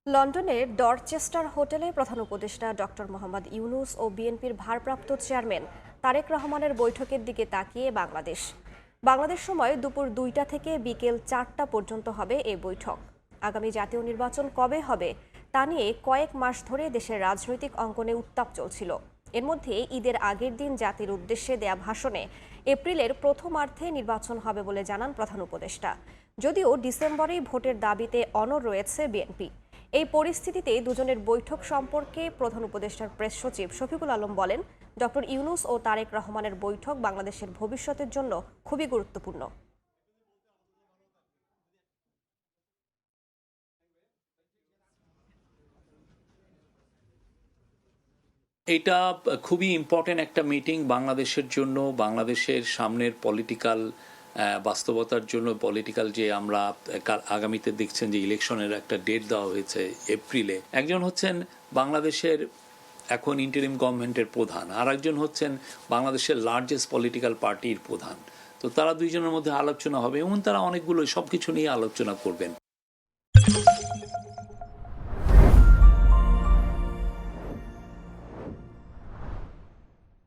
লন্ডনের ডরচেস্টার হোটেলে প্রধান উপদেষ্টা ডক্টর মোহাম্মদ ইউনূস ও বিএনপির ভারপ্রাপ্ত চেয়ারম্যান তারেক রহমানের বৈঠকের দিকে তাকিয়ে বাংলাদেশ সময় দুপুর ২টা থেকে বিকেল ৪টা পর্যন্ত হবে এই বৈঠক। আগামী জাতীয় নির্বাচন কবে হবে তা নিয়ে কয়েক মাস ধরে দেশের রাজনৈতিক অঙ্গনে উত্তাপ চলছিল। এর মধ্যে ঈদের আগের দিন জাতির উদ্দেশ্যে দেয়া ভাষণে এপ্রিলের প্রথমার্ধে নির্বাচন হবে বলে জানান প্রধান উপদেষ্টা। যদিও ডিসেম্বরেই ভোটের দাবিতে অনড় রয়েছে বিএনপি। এই পরিস্থিতিতে দুজনের বৈঠক সম্পর্কে প্রধান উপদেষ্টার প্রেস সচিব শফিকুল আলম বলেন, ডক্টর ইউনূস ও তারেক রহমানের বৈঠক বাংলাদেশের ভবিষ্যতের জন্য খুবই গুরুত্বপূর্ণ। এটা খুবই ইম্পর্টেন্ট একটা মিটিং বাংলাদেশের জন্য, বাংলাদেশের সামনের পলিটিক্যাল বাস্তবতার জন্য। পলিটিক্যাল যে আমরা আগামীতে দেখছেন যে ইলেকশনের একটা ডেট দেওয়া হয়েছে এপ্রিলে। একজন হচ্ছেন বাংলাদেশের এখন ইন্টারিম গভর্নমেন্টের প্রধান, আর একজন হচ্ছেন বাংলাদেশের লার্জেস্ট পলিটিক্যাল পার্টির প্রধান। তো তারা দুইজনের মধ্যে আলোচনা হবে এবং তারা অনেকগুলো সবকিছু নিয়ে আলোচনা করবেন।